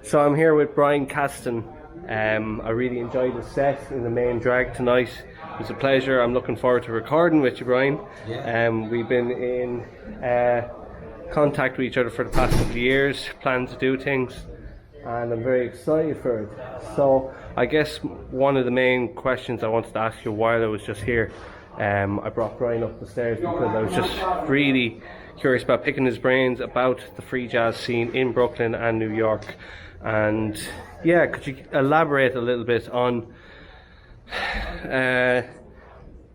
So I'm here with Brian Kastan. I really enjoyed the set in the main drag tonight. It was a pleasure. I'm looking forward to recording with you, Brian. Yeah. We've been in contact with each other for the past couple of years, planning to do things, and I'm very excited for it. So I guess one of the main questions I wanted to ask you while I was just here, I brought Brian up the stairs because I was just really curious about picking his brains about the free jazz scene in Brooklyn and New York. And yeah, could you elaborate a little bit on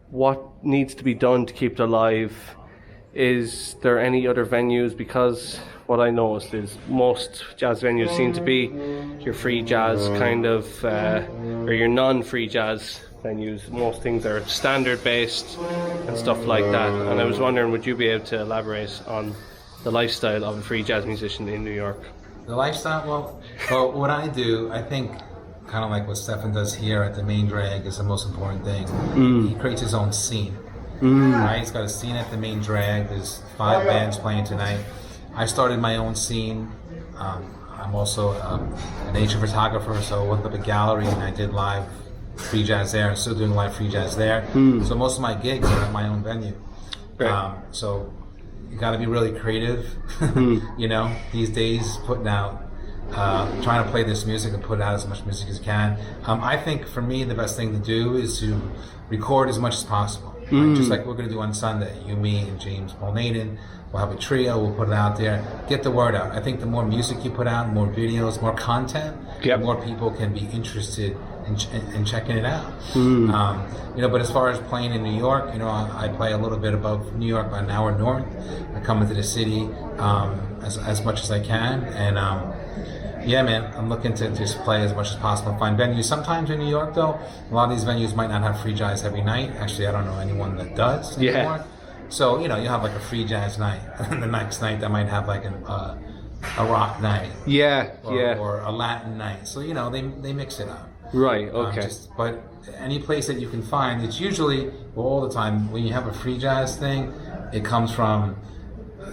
what needs to be done to keep it alive? Is there any other venues? Because what I noticed is most jazz venues seem to be your free jazz kind of, or your non-free jazz venues. Most things are standard based and stuff like that. And I was wondering, would you be able to elaborate on the lifestyle of a free jazz musician in New York? The lifestyle, well, what I do, I think, kind of like what Stefan does here at the main drag is the most important thing. He creates his own scene. Right? He's got a scene at the main drag. There's 5 bands playing tonight. I started my own scene. I'm also a nature photographer, so I went up a gallery and I did live free jazz there. I'm still doing live free jazz there. So most of my gigs are at my own venue. So you got to be really creative. You know, these days putting out, trying to play this music and put out as much music as you can. I think for me the best thing to do is to record as much as possible. Right? Just like we're going to do on Sunday. You, me, and James Paul Naden. We'll have a trio. We'll put it out there. Get the word out. I think the more music you put out, more videos, more content, the more people can be interested in checking it out. You know, but as far as playing in New York, you know, I play a little bit above New York, about an hour north. I come into the city as much as I can, and yeah, man, I'm looking to just play as much as possible, find venues. Sometimes in New York, though, a lot of these venues might not have free jazz every night. Actually, I don't know anyone that does anymore. So, you know, you have like a free jazz night, and the next night that might have like a rock night. Or a Latin night. So, you know, they mix it up. Right, okay. But any place that you can find, it's usually, well, all the time, when you have a free jazz thing, it comes from,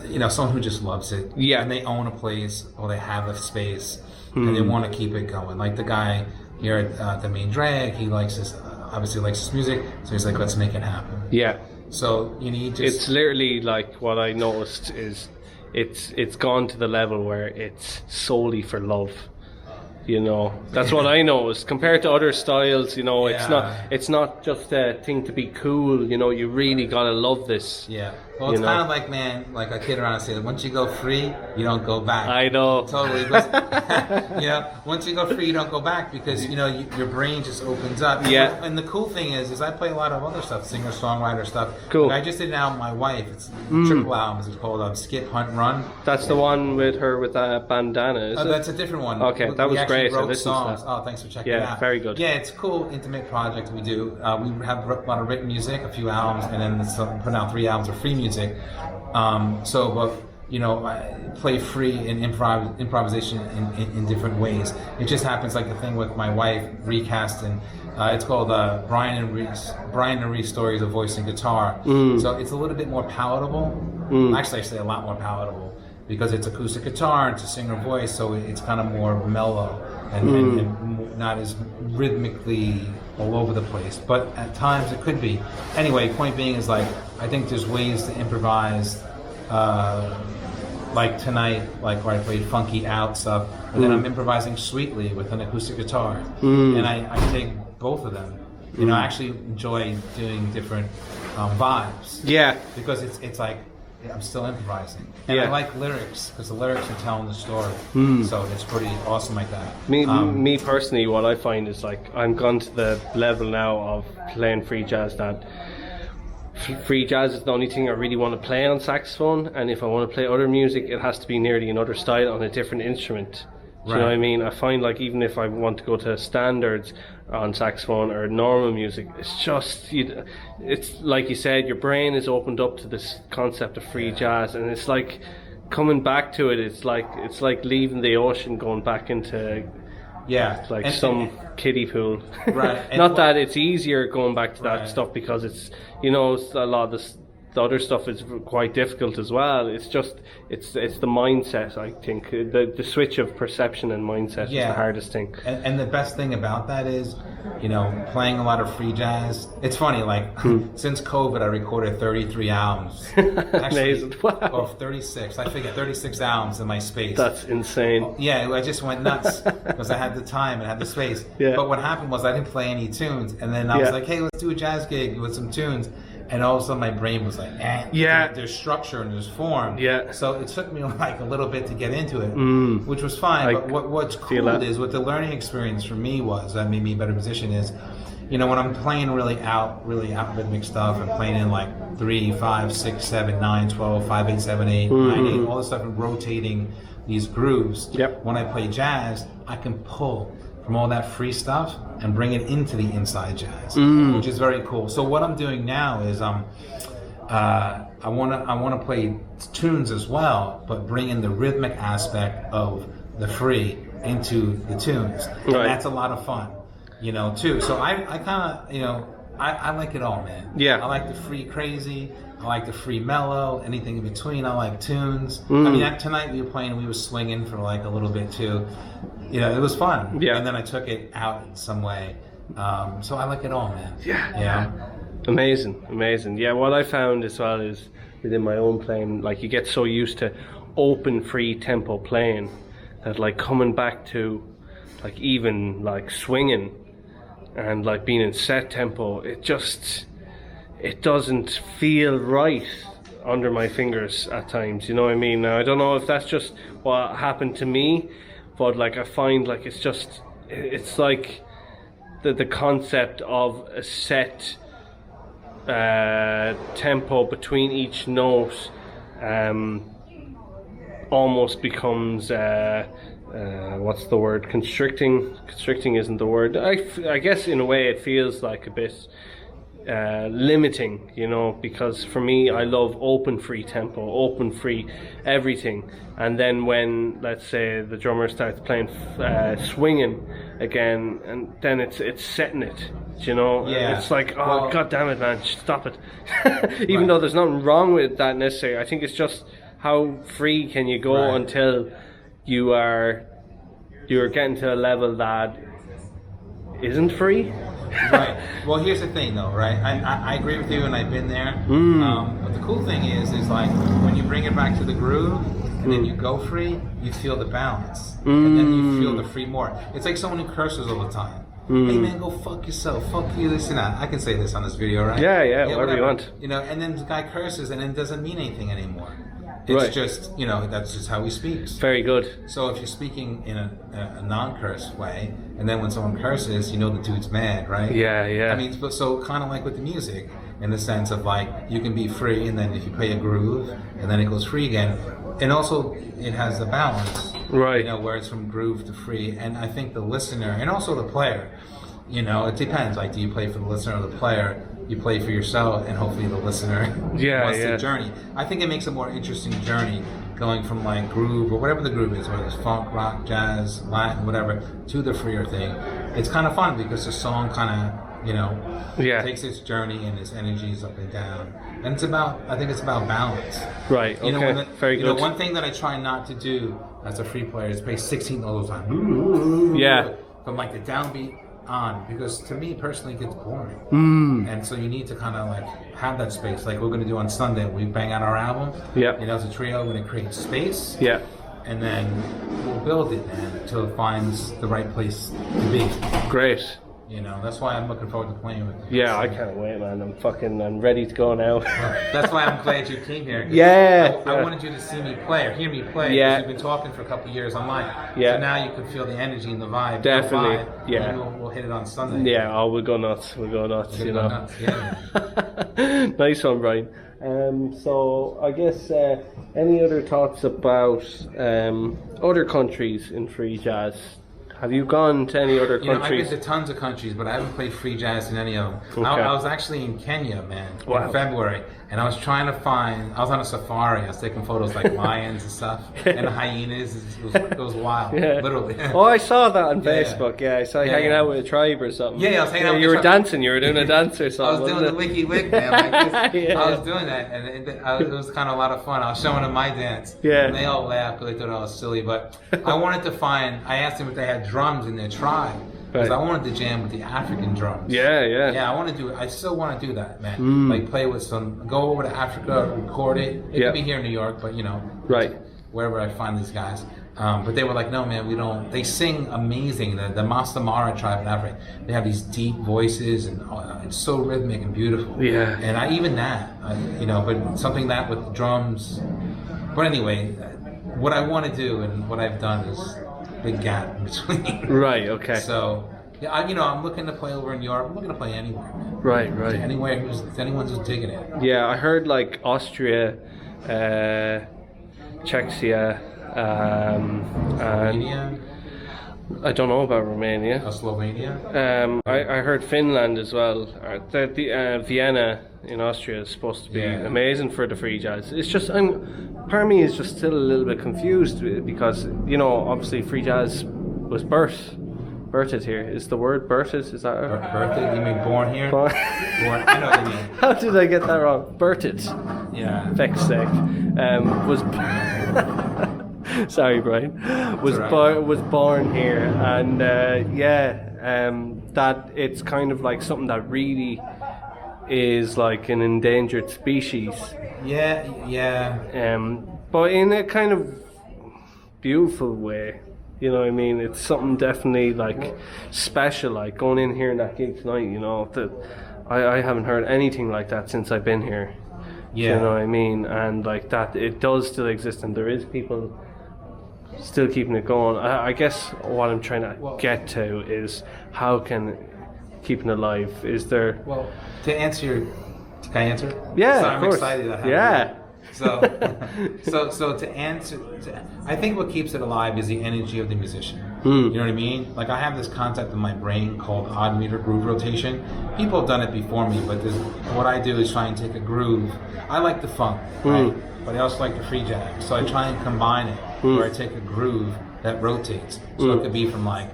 you know, someone who just loves it. Yeah. And they own a place, or they have a space, and they want to keep it going. Like the guy here at the main drag, he likes this, obviously likes this music, so he's like, let's make it happen. Yeah. So you need to... It's literally like what I noticed is it's gone to the level where it's solely for love. You know, that's what I noticed. Compared to other styles, you know, it's not just a thing to be cool. You know, you really gotta love this. Yeah. Well, it's kind of like, man, like I kid around and say that once you go free, you don't go back. I know. Totally. You know, once you go free, you don't go back because, you know, your brain just opens up. Yeah. And the cool thing is I play a lot of other stuff, singer-songwriter stuff. Cool. Like I just did an album with my wife. It's triple albums. It's called Skip, Hunt, Run. That's the one with her with a bandana, is it? That's a different one. Okay, that was great. Wrote songs. Oh, thanks for checking it out. Yeah, very good. Yeah, it's a cool, intimate project we do. We have a lot of written music, a few albums, and then putting out 3 albums of free music. But you know, I play free in improvisation in different ways. It just happens like the thing with my wife, Recast, and it's called Brian and Reese Stories of Voice and Guitar. So it's a little bit more palatable. Actually, I say a lot more palatable because it's acoustic guitar, it's a singer voice, so it's kind of more mellow and not as rhythmically all over the place. But at times it could be. Anyway, point being is like I think there's ways to improvise. Like tonight, like where I played funky out stuff, and then I'm improvising sweetly with an acoustic guitar, and I take both of them. You know, I actually enjoy doing different vibes. Yeah, because it's like I'm still improvising, and I like lyrics because the lyrics are telling the story. So it's pretty awesome like that. Me personally, what I find is like I'm gone to the level now of playing free jazz that. Free jazz is the only thing I really want to play on saxophone, and if I want to play other music, it has to be nearly another style on a different instrument. Do you know what I mean? I find like even if I want to go to standards on saxophone or normal music, it's just it's like you said, your brain is opened up to this concept of free jazz, and it's like coming back to it. It's like leaving the ocean, going back into some kiddie pool. Right. Not that it's easier going back to that stuff because it's, you know, a lot of the other stuff is quite difficult as well. It's just it's the mindset. I think the switch of perception and mindset is the hardest thing. And the best thing about that is, you know, playing a lot of free jazz. It's funny, like since COVID, I recorded 33 albums. Actually, Amazing! Wow. Or 36. I figured 36 albums in my space. That's insane. Yeah, I just went nuts because I had the time and had the space. Yeah. But what happened was I didn't play any tunes, and then I was like, hey, let's do a jazz gig with some tunes. And all of a sudden my brain was like, there's structure and there's form. Yeah. So it took me like a little bit to get into it, which was fine. But what's cool is what the learning experience for me was, that made me a better musician, is, you know, when I'm playing really out rhythmic stuff, I'm playing in like 3, 5, 6, 7, 9, 12, 5, 8, 7, 8, 9, 8, all this stuff, and rotating these grooves. Yep. When I play jazz, I can pull from all that free stuff and bring it into the inside jazz, which is very cool. So what I'm doing now is I wanna play tunes as well, but bring in the rhythmic aspect of the free into the tunes, and that's a lot of fun, you know, too. So I kind of, you know, I like it all, man. Yeah. I like the free crazy. I like the free mellow. Anything in between. I like tunes. I mean, tonight we were playing. We were swinging for like a little bit too. You know, it was fun. Yeah. And then I took it out in some way. So I like it all, man. Yeah. Amazing. Yeah, what I found as well is within my own playing, like you get so used to open free tempo playing that like coming back to like even like swinging and like being in set tempo, it doesn't feel right under my fingers at times, you know what I mean? Now, I don't know if that's just what happened to me, but like I find like it's like the concept of a set tempo between each note almost becomes what's the word? Constricting isn't the word. I guess in a way it feels like a bit limiting, you know, because for me I love open free tempo, open free everything, and then when let's say the drummer starts playing swinging again, and then it's setting it, you know. It's like, god damn it, man, stop it. Even though there's nothing wrong with that necessarily, I think it's just how free can you go until you're getting to a level that isn't free. Right. Well, here's the thing, though, right? I agree with you, and I've been there. But the cool thing is like when you bring it back to the groove, and then you go free, you feel the balance, and then you feel the free more. It's like someone who curses all the time. Hey man, go fuck yourself. Fuck you, this and that. I can say this on this video, right? Yeah, whatever you want. You know, and then the guy curses, and then it doesn't mean anything anymore. It's just, you know, that's just how he speaks. Very good. So if you're speaking in a non-curse way, and then when someone curses, you know the dude's mad, right? Yeah. I mean, so kind of like with the music, in the sense of like, you can be free, and then if you play a groove, and then it goes free again. And also, it has the balance, right? You know, where it's from groove to free. And I think the listener, and also the player, you know, it depends. Like, do you play for the listener or the player? You play for yourself, and hopefully the listener wants the journey. I think it makes a more interesting journey going from like groove or whatever the groove is, whether it's funk, rock, jazz, Latin, whatever, to the freer thing. It's kind of fun because the song kind of, you know, takes its journey and its energies up and down. And I think it's about balance. Right, you okay, know, very good. You know, one thing that I try not to do as a free player is play 16 all the time. Yeah. From like the downbeat on, because to me personally it gets boring. And so you need to kind of like have that space, like we're going to do on Sunday. We bang out our album, you know, as a trio. We're going to create space, and then we'll build it, man, until it finds the right place to be. Great. You know, that's why I'm looking forward to playing with you. Yeah, I can't wait, man. I'm ready to go now. That's why I'm glad you came here. I wanted you to see me play or hear me play. Yeah. Because we've been talking for a couple of years online. Yeah. So now you can feel the energy and the vibe. Definitely. Yeah. We'll hit it on Sunday. Yeah. Oh, we'll go nuts. You know. Nuts. Yeah. Nice one, Brian. So I guess any other thoughts about other countries in free jazz? Have you gone to any other countries? I've been to tons of countries, but I haven't played free jazz in any of them. Okay. I was actually in Kenya, man, in February. and I was trying to find. I was on a safari. I was taking photos like lions and stuff, and hyenas. It was wild, literally. Oh, I saw that on Facebook. Yeah, I saw you hanging out with a tribe or something. Yeah, I was hanging out. You were dancing. You were doing a dance or something. I was doing the wiki wick, man. Like this. I was doing that, and it was kind of a lot of fun. I was showing them my dance. Yeah. And they all laughed because they thought I was silly. But I wanted to find. I asked them if they had drums in their tribe. Because I wanted to jam with the African drums. Yeah. Yeah, I want to do it. I still want to do that, man. Like play with go over to Africa, record it. It could be here in New York, but wherever I find these guys. But they were like, no, man, we don't. They sing amazing. The Mastamara tribe in Africa, they have these deep voices, and it's so rhythmic and beautiful. Yeah. And but something that with drums. But anyway, what I want to do and what I've done is big gap in between. Right. Okay. So, yeah, I'm looking to play over in Europe. I'm looking to play anywhere. Right. Anywhere if anyone's just digging it. Yeah, I heard like Austria, Czechia, and Romania. I don't know about Romania. Slovenia. I heard Finland as well. The Vienna in Austria is supposed to be amazing for the free jazz. It's just part of me is just still a little bit confused because obviously free jazz was birthed here. Is the word birthed? Is that birthed? You mean born here? Born. I know what you mean. How did I get that wrong? Birthed. Yeah. Feck's sake. Was. Sorry, Brian. Was born here, and that it's kind of like something that really is like an endangered species. Yeah. But in a kind of beautiful way. You know what I mean? It's something definitely like special. Like going in here in that gig tonight. That I haven't heard anything like that since I've been here. Yeah. You know what I mean? And like that, it does still exist, and there is people still keeping it going. I guess what I'm trying to get to is how can keeping it alive? Is there? Well, to answer can I answer? Yeah, so of I'm course. excited. So to answer, I think what keeps it alive is the energy of the musician. You know what I mean? Like I have this concept in my brain called odd meter groove rotation. People have done it before me, but what I do is try and take a groove. I like the funk, right? But I also like the free jazz. So I try and combine it where I take a groove that rotates. So it could be from like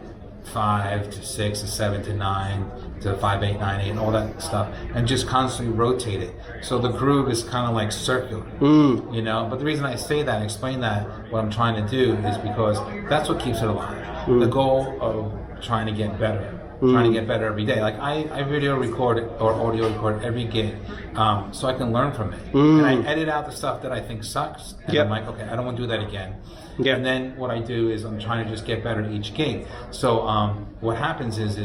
5 to 6 to 7 to 9 to 5, 8, 9, 8, and all that stuff, and just constantly rotate it. So the groove is kind of like circular, But the reason I say that, explain that, what I'm trying to do is because that's what keeps it alive. The goal of trying to get better. Trying to get better every day. Like I video record or audio record every gig, so I can learn from it. And I edit out the stuff that I think sucks. And I'm like, okay, I don't want to do that again. And then what I do is I'm trying to just get better at each gig. So what happens is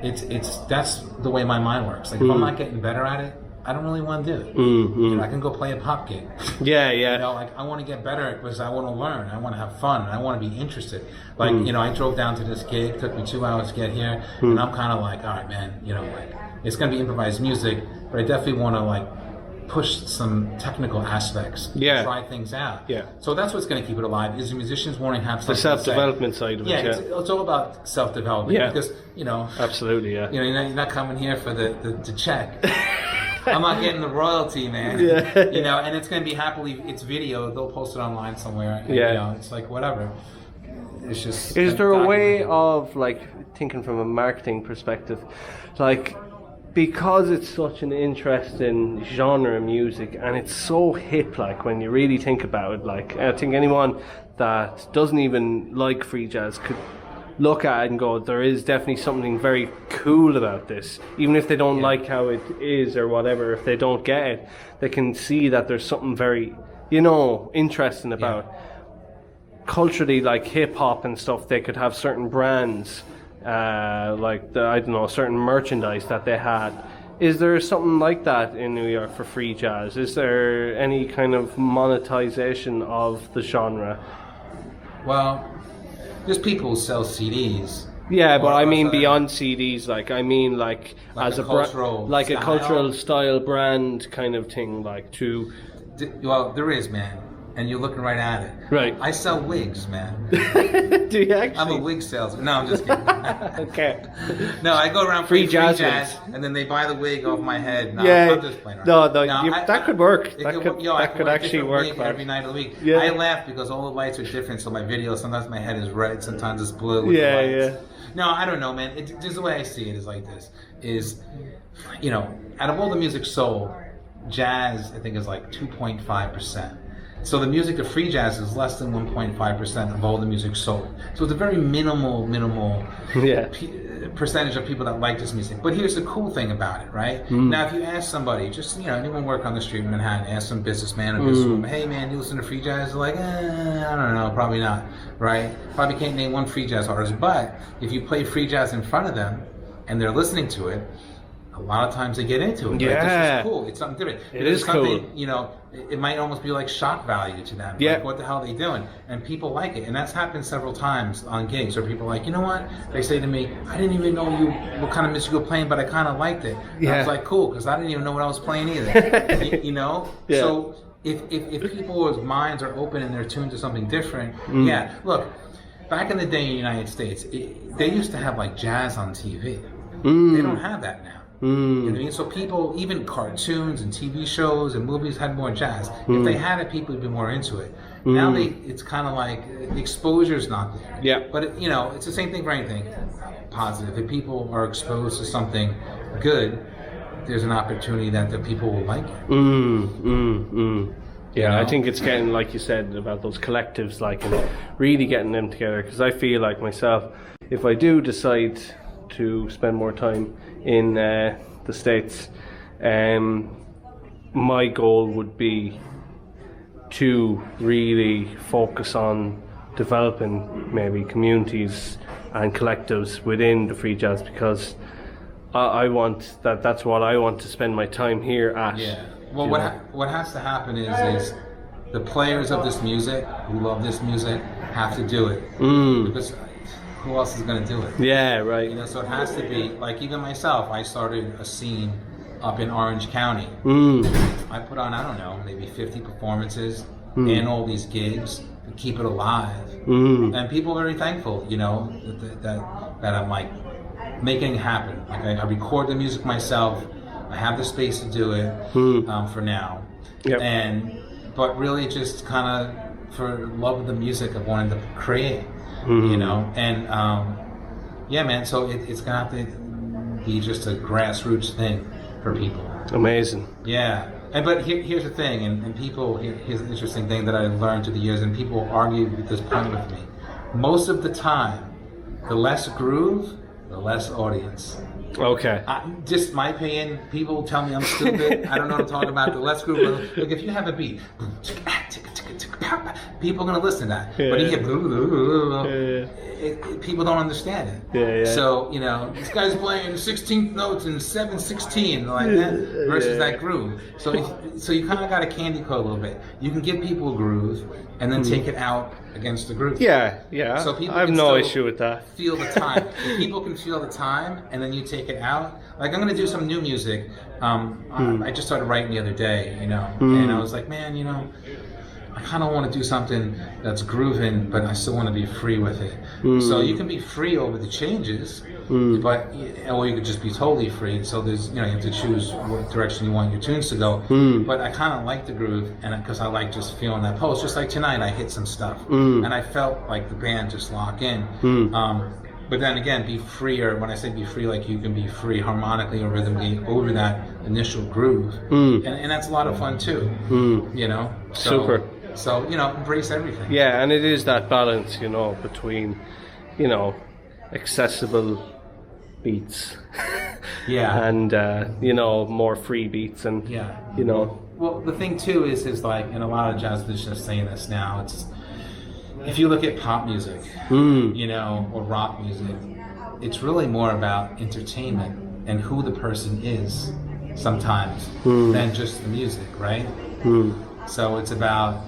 it's that's the way my mind works. Like if I'm not getting better at it, I don't really want to do it. I can go play a pop gig. Like I want to get better because I want to learn. I want to have fun. I want to be interested. Like I drove down to this gig. Took me 2 hours to get here, and I'm kind of like, all right, man. Like it's gonna be improvised music, but I definitely want to like push some technical aspects. Try things out. So that's what's gonna keep it alive. Is the musicians wanting to have something the self-development side of it. It's all about self-development. Because absolutely. You're not coming here for the check. I'm not getting the royalty, man. And it's going to be happily, it's video, they'll post it online somewhere. And, it's like, whatever. It's just... Is there a way of, like, thinking from a marketing perspective, like, because it's such an interesting genre of music, and it's so hip, like, when you really think about it, like, I think anyone that doesn't even like free jazz could look at it and go, there is definitely something very cool about this. Even if they don't like how it is or whatever, if they don't get it, they can see that there's something very, interesting about it. Culturally, like hip-hop and stuff, they could have certain brands, certain merchandise that they had. Is there something like that in New York for free jazz? Is there any kind of monetization of the genre? Well, there's people who sell CDs. Yeah, but I mean beyond CDs. Like I mean, like as a cultural, a cultural style brand kind of thing. Like to. Well, there is, man. and you're looking right at it. Right. I sell wigs, man. Do you actually? I'm a wig salesman. No, I'm just kidding. Okay. No, I go around Free playing jazz and then they buy the wig off my head. No, Yeah. I'm just playing around. That could work. It That could wear a actually different work. wig every night of the week. Yeah. I laugh because all the lights are different. So my video, sometimes my head is red, sometimes it's blue. With Yeah, the lights. yeah. No, I don't know, man. Just the way I see it is like this: is, you know, out of all the music sold, jazz I think is like 2.5%. So the music of free jazz is less than 1.5% of all the music sold. So it's a very minimal Yeah. percentage of people that like this music. But here's the cool thing about it, right? Now, if you ask somebody, just, you know, anyone work on the street in Manhattan, ask some businessman or businesswoman, hey man, you listen to free jazz? They're like, I don't know, probably not, right? Probably can't name one free jazz artist. But if you play free jazz in front of them and they're listening to it, a lot of times they get into it. Yeah. Right? This is cool. It's something different. It is something, cool. You know, it might almost be like shock value to them. Yeah. Like, what the hell are they doing? And people like it. And that's happened several times on gigs where people are like, you know what? They say to me, I didn't even know what kind of music you were playing, but I kind of liked it. And I was like, cool, because I didn't even know what I was playing either. you know? Yeah. So if people's minds are open and they're tuned to something different, yeah. Look, back in the day in the United States, they used to have like jazz on TV. They don't have that now. You know what I mean? So people, even cartoons and TV shows and movies had more jazz. If they had it, people would be more into it. Now it's kind of like the exposure's not there. Yeah. But you know, it's the same thing for anything positive. If people are exposed to something good, there's an opportunity that the people will like it. Yeah, You know? I think it's getting, like you said, about those collectives, like, and really getting them together. Because I feel like myself, if I do decide to spend more time in the States, my goal would be to really focus on developing maybe communities and collectives within the free jazz, because I want that's what I want to spend my time here at. Yeah. Well, what has to happen is the players of this music who love this music have to do it. Because who else is going to do it? Yeah, right. You know, so it has to be, like, even myself, I started a scene up in Orange County. I put on, I don't know, maybe 50 performances and all these gigs to keep it alive. And people are very thankful, you know, that I'm like making it happen. Like I record the music myself. I have the space to do it for now. Yep. But really just kind of for love of the music of wanting to create. You know, and yeah, man. So it's gonna have to be just a grassroots thing for people. Amazing. Yeah, but here's the thing, and people. Here's an interesting thing that I've learned through the years, and people argue with this point with me. Most of the time, the less groove, the less audience. Okay. Just my opinion. People tell me I'm stupid. I don't know what I'm talking about. The less groove. Look, if you have a beat, people are gonna listen to that. Yeah. But you hear people don't understand it. Yeah. So you know, this guy's playing 16th notes in 7/16 like that versus that groove. So you kind of got to candy coat a little bit. You can give people a groove and then take it out against the groove. Yeah. So people I have can no still issue with that. Feel the time. If people can feel the time, and then you take it out. Like I'm gonna do some new music. I just started writing the other day, you know, and I was like, man, you know, I kind of want to do something that's grooving, but I still want to be free with it. So you can be free over the changes, but or you could just be totally free. So there's, you know, you have to choose what direction you want your tunes to go. But I kind of like the groove, and because I like just feeling that pulse. Just like tonight, I hit some stuff, and I felt like the band just lock in. But then again, be freer. When I say be free, like you can be free harmonically or rhythmically over that initial groove, and that's a lot of fun too. You know, Super. So, you know, embrace everything. Yeah, and it is that balance, you know, between, you know, accessible beats and, you know, more free beats and, you know. Well, the thing too is like, and a lot of jazz musicians are saying this now, it's, if you look at pop music, you know, or rock music, it's really more about entertainment and who the person is sometimes than just the music, right? So it's about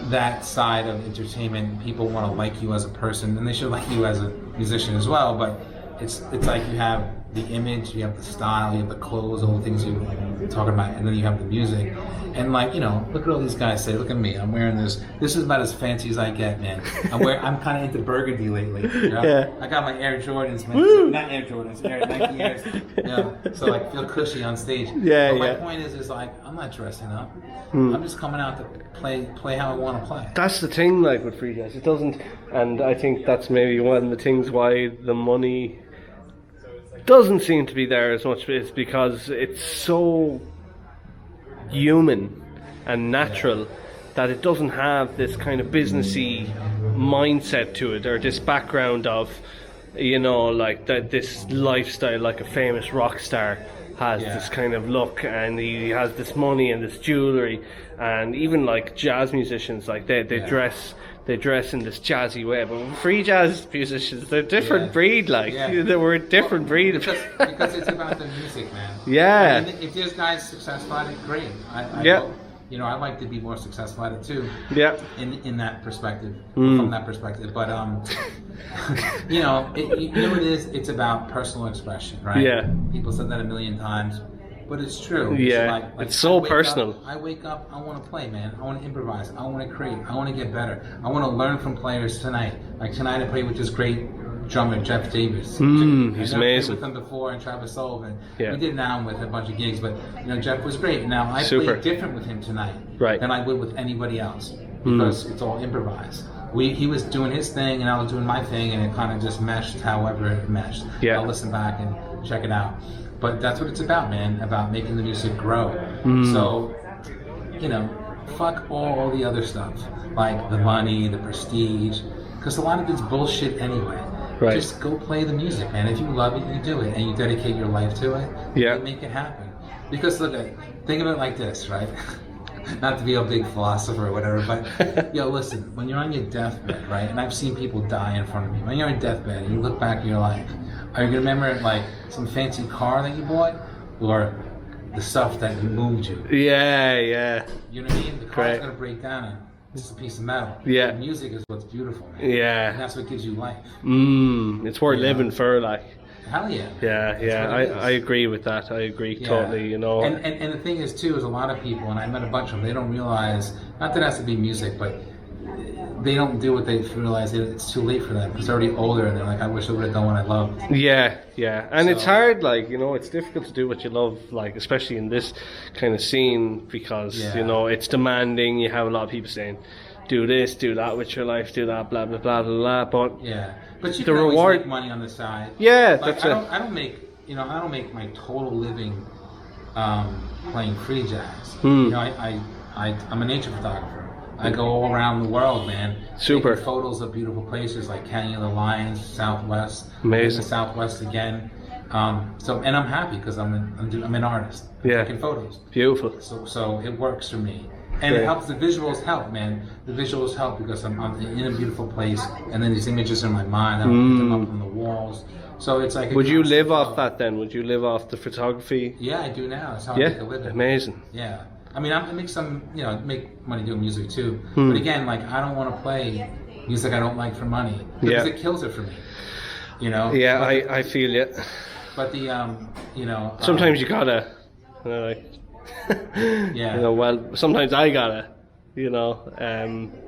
that side of entertainment. People want to like you as a person, and they should like you as a musician as well. But it's like you have the image, you have the style, you have the clothes, all the things you were talking about, and then you have the music. And like, you know, look at all these guys say, look at me, I'm wearing this. This is about as fancy as I get, man. I'm kind of into burgundy lately. You know? Yeah. I got my Air Jordans, man. Not Air Jordans, Air Nike Airs. You know, so like feel cushy on stage. Yeah, but my yeah. point is like, I'm not dressing up. I'm just coming out to play how I want to play. That's the thing, like with free jazz, it doesn't, and I think that's maybe one of the things why the money doesn't seem to be there as much. Is because it's so human and natural that it doesn't have this kind of businessy mindset to it, or this background of, you know, like that this lifestyle like a famous rock star has. This kind of look, and he has this money and this jewelry, and even like jazz musicians, like they dress in this jazzy way. But free jazz musicians, they're a different breed. Like they were a different breed. Because it's about the music, man. Yeah. I mean, if there's guys successful at it, great. I hope, you know, I'd like to be more successful at it too. Yeah. In that perspective, from that perspective. But you know, you know what it is? It's about personal expression, right? Yeah. People said that a million times, but it's true. Yeah. It's so personal. I wake up, I want to play, man. I want to improvise. I want to create. I want to get better. I want to learn from players tonight. Like tonight, I played with this great drummer, Jeff Davis. He's amazing. I played with him before, and Travis Sullivan. We did now with a bunch of gigs, but you know, Jeff was great. Now I played different with him tonight than I would with anybody else, because it's all improvised. He was doing his thing and I was doing my thing, and it kind of just meshed however it meshed. I'll listen back and check it out. But that's what it's about, man, about making the music grow. So, you know, fuck all the other stuff, like the money, the prestige, because a lot of it's bullshit anyway. Just go play the music, man. If you love it, you do it, and you dedicate your life to it, you make it happen. Because look, think of it like this, right? Not to be a big philosopher or whatever, but yo, listen, when you're on your deathbed, right, and I've seen people die in front of me, when you're on deathbed and you look back at your life, are you going to remember like some fancy car that you bought, or the stuff that moved you? Yeah. You know what I mean? The car's going to break down and it's a piece of metal. The music is what's beautiful, man. And that's what gives you life. It's worth living for, like. Hell yeah. I agree with that. I agree totally, you know. And the thing is, too, is a lot of people, and I met a bunch of them, they don't realize, not that it has to be music, but they don't do what they realize. It's too late for them because they're already older, and they're like, I wish I would have done what I loved. And it's hard, like, you know, it's difficult to do what you love, like, especially in this kind of scene, because, you know, it's demanding. You have a lot of people saying, do this, do that with your life, do that, blah, blah, blah, blah, blah, but... But you can always make money on the side. Like, that's I don't make my total living playing free jazz. You know, I'm a nature photographer. I go all around the world, man. Taking photos of beautiful places like Canyon of the Lions, Southwest. Amazing. The Southwest again. And I'm happy because I'm an artist. Taking photos. Beautiful. So it works for me. And it helps, the visuals help, man. The visuals help because I'm in a beautiful place, and then these images are in my mind, I put them up on the walls. So it's like... Would you live off that then? Would you live off the photography? Yeah, I do now. That's how I make a living. Amazing. Yeah. I mean, I make some, you know, make money doing music too. But again, like, I don't want to play music I don't like for money. Because it kills it for me. You know? Yeah, I feel it. But the, you know... sometimes you gotta, you know, like... You know, well, sometimes I gotta, you know,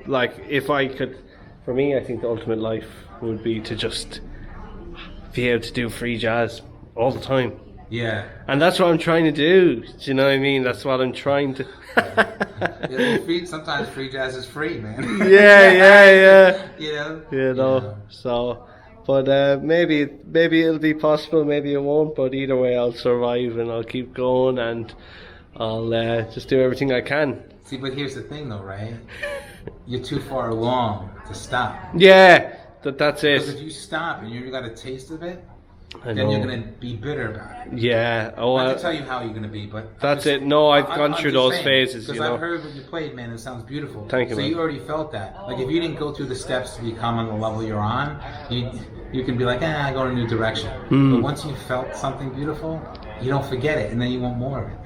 like if I could, for me, I think the ultimate life would be to just be able to do free jazz all the time. And that's what I'm trying to do. Do you know what I mean? That's what I'm trying to. Sometimes free jazz is free, man. You know. So, but maybe it'll be possible, maybe it won't. But either way, I'll survive and I'll keep going, and I'll just do everything I can. See, but here's the thing, though, right? You're too far along to stop. That's it. Because if you stop and you got a taste of it, then you're going to be bitter about it. Not to tell you how you're going to be, but... That's it. No, I've gone through those phases, because I've heard what you played, man. It sounds beautiful. Thank you, So man. you already felt that. Like, if you didn't go through the steps to become on the level you're on, you can be like, I go in a new direction. But once you felt something beautiful, you don't forget it, and then you want more of it.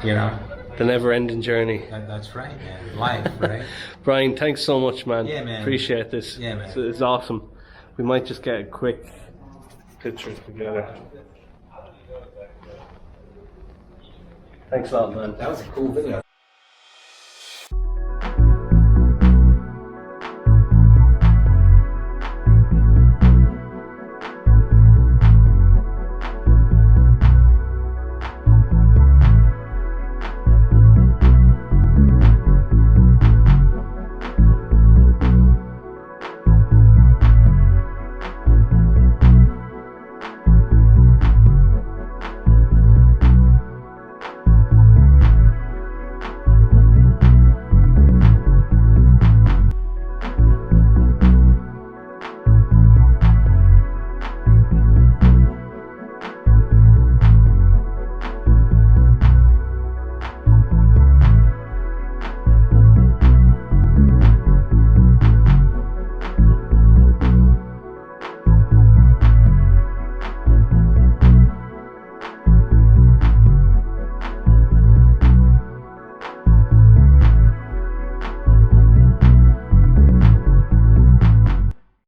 You know? The never-ending journey. That's right, man. Life, right? Brian, thanks so much, man. Yeah, man. Appreciate this. Yeah, man. It's awesome. We might just get a quick pictures together. Thanks a lot, man. That was a cool video.